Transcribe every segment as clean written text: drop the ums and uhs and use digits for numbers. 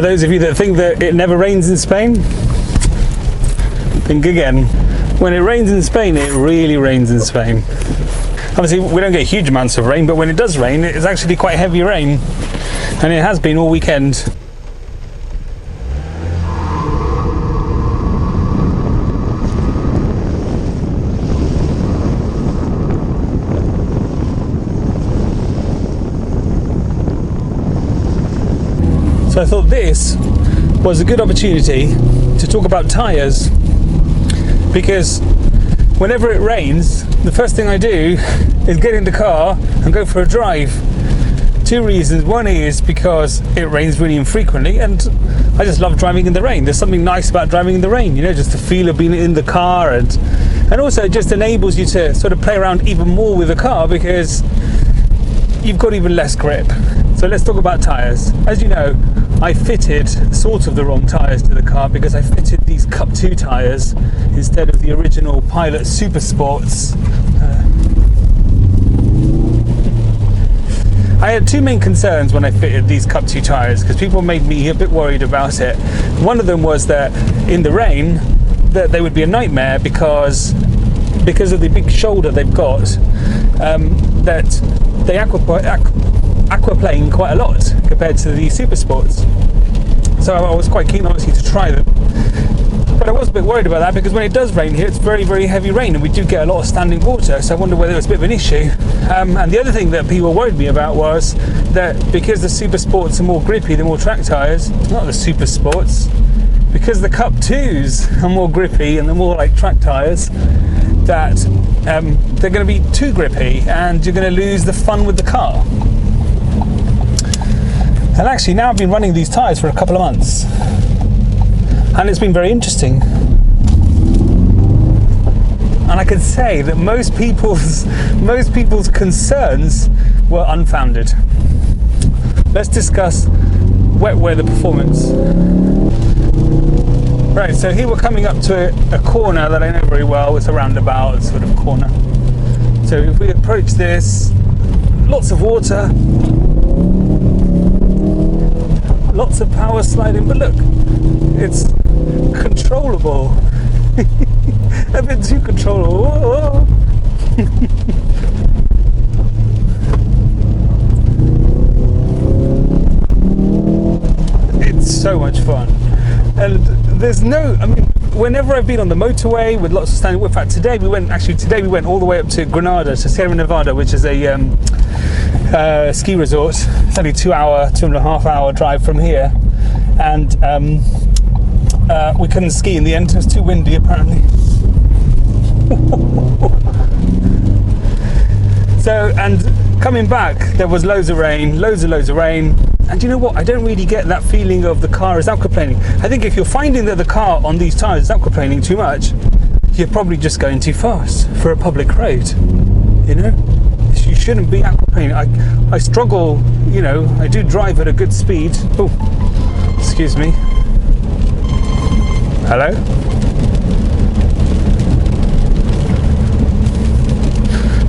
For those of you that think that it never rains in Spain, think again. When it rains in Spain, it really rains in Spain. Obviously, we don't get huge amounts of rain, but when it does rain, it's actually quite heavy rain. And it has been all weekend. So I thought this was a good opportunity to talk about tyres, because whenever it rains, the first thing I do is get in the car and go for a drive. Two reasons. One is because it rains really infrequently, and I just love driving in the rain. There's something nice about driving in the rain, you know, just the feel of being in the car, and also it just enables you to sort of play around even more with the car because you've got even less grip. So let's talk about tyres. As you know, I fitted sort of the wrong tyres to the car because I fitted these Cup 2 tyres instead of the original Pilot Super Sports. I had two main concerns when I fitted these Cup 2 tyres because people made me a bit worried about it. One of them was that in the rain that they would be a nightmare because of the big shoulder they've got, that they aquaplane quite a lot compared to the Super Sports. So I was quite keen obviously to try them. But I was a bit worried about that because when it does rain here, it's very, very heavy rain and we do get a lot of standing water. So I wonder whether it was a bit of an issue. And the other thing that people worried me about was that because the Super Sports are more grippy, they're more track tyres, not the Super Sports, because the Cup 2s are more grippy and they're more like track tyres, that they're going to be too grippy and you're going to lose the fun with the car. And actually now I've been running these tyres for a couple of months and it's been very interesting. And I can say that most people's concerns were unfounded. Let's discuss wet weather performance. Right, so here we're coming up to a corner that I know very well. It's a roundabout sort of corner. So if we approach this, lots of water, lots of power sliding, but look, it's controllable. A bit too controllable. It's so much fun. And there's no, I mean, whenever I've been on the motorway with lots of standing, in fact today we went all the way up to Granada, to Sierra Nevada, which is a ski resort. It's only 2.5 hour drive from here, and we couldn't ski in the end. It was too windy apparently. So, and coming back there was loads of rain, and you know what, I don't really get that feeling of the car is aquaplaning. I think if you're finding that the car on these tyres is aquaplaning too much, you're probably just going too fast for a public road, you know. You shouldn't be aquaplaning. I struggle, you know, I do drive at a good speed. Oh, excuse me. Hello?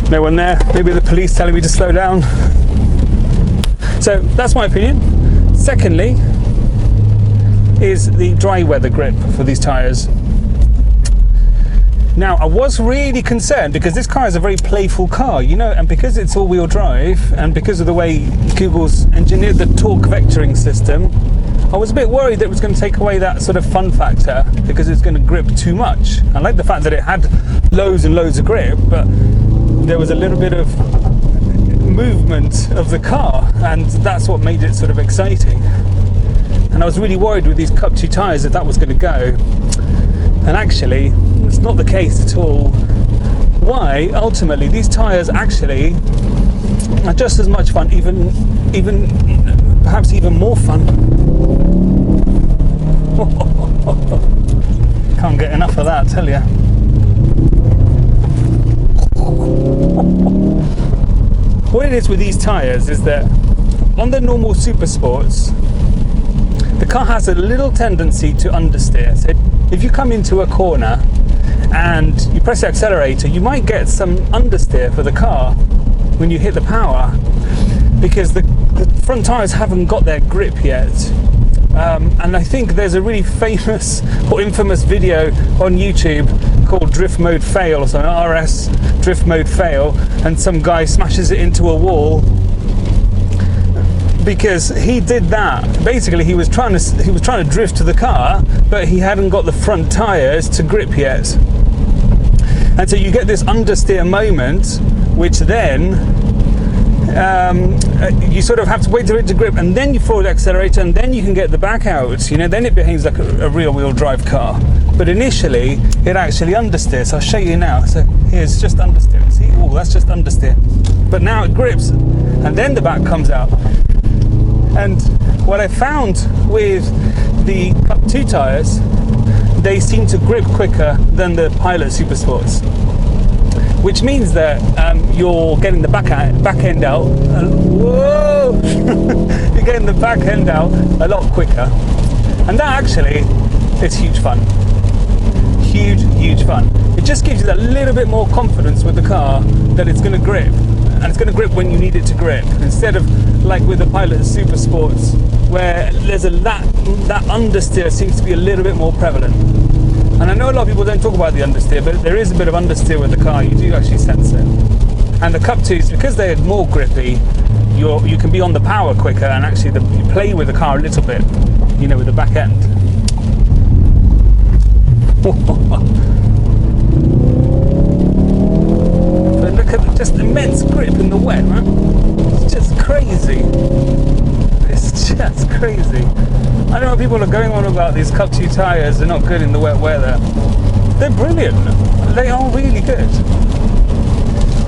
No one there. Maybe the police telling me to slow down. So that's my opinion. Secondly is the dry weather grip for these tyres. Now, I was really concerned because this car is a very playful car, you know, and because it's all-wheel drive and because of the way Google's engineered the torque vectoring system, I was a bit worried that it was going to take away that sort of fun factor because it's going to grip too much. I like the fact that it had loads and loads of grip, but there was a little bit of movement of the car, and that's what made it sort of exciting. And I was really worried with these Cup 2 tyres that was going to go. And actually, it's not the case at all. Why? Ultimately, these tyres actually are just as much fun, even perhaps even more fun. Can't get enough of that, I tell you. What it is with these tyres is that on the normal Super Sports, the car has a little tendency to understeer. So if you come into a corner and you press the accelerator, you might get some understeer for the car when you hit the power because the front tyres haven't got their grip yet. And I think there's a really famous or infamous video on YouTube called Drift Mode Fail, or something, RS Drift Mode Fail, and some guy smashes it into a wall because he did that. Basically, he was trying to drift to the car, but he hadn't got the front tyres to grip yet. And so you get this understeer moment, which then you sort of have to wait for it to grip, and then you forward accelerator, and then you can get the back out. You know, then it behaves like a rear-wheel drive car. But initially, it actually understeers. I'll show you now. So here's just understeer. See, oh, that's just understeer. But now it grips, and then the back comes out. And what I found with the Cup 2 tyres, they seem to grip quicker than the Pilot Super Sports, which means that you're getting the back end out. Whoa! You're getting the back end out a lot quicker, and that actually is huge fun. Huge fun. It just gives you that little bit more confidence with the car that it's going to grip, and it's going to grip when you need it to grip, instead of like with the Pilot Super Sports, where there's that understeer seems to be a little bit more prevalent. And I know a lot of people don't talk about the understeer, but there is a bit of understeer with the car. You do actually sense it. And the Cup 2s, because they're more grippy, you can be on the power quicker, and actually you play with the car a little bit, you know, with the back end. But look at just immense grip in the wet, right? It's just crazy. It's just crazy. I don't know what people are going on about these Cup 2 tyres. They're not good in the wet weather. They're brilliant. They are really good.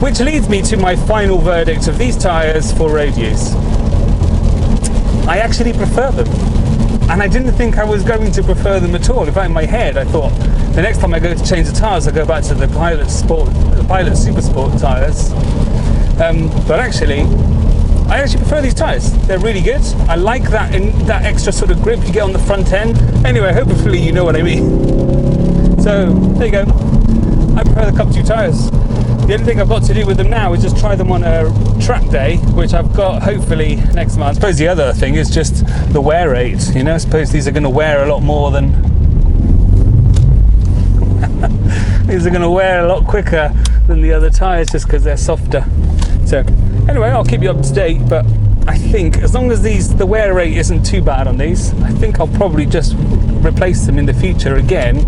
Which leads me to my final verdict of these tyres for road use. I actually prefer them. And I didn't think I was going to prefer them at all. In fact, in my head, I thought the next time I go to change the tyres, I'll go back to the Pilot Super Sport tyres. But actually, I actually prefer these tyres. They're really good. I like that extra sort of grip you get on the front end. Anyway, hopefully you know what I mean. So, there you go. I prefer the Cup 2 tyres. The only thing I've got to do with them now is just try them on a track day, which I've got hopefully next month. I suppose the other thing is just the wear rate. You know, I suppose these are going to wear a lot more than... these are going to wear a lot quicker than the other tyres just because they're softer. So anyway, I'll keep you up to date, but I think as long as the wear rate isn't too bad on these, I think I'll probably just replace them in the future again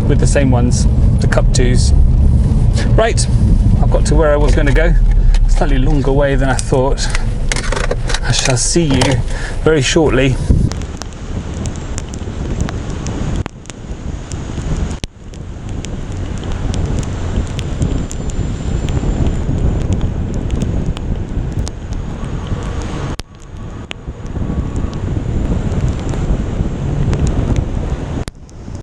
with the same ones, the Cup 2s. Right, I've got to where I was going to go. Slightly longer way than I thought. I shall see you very shortly.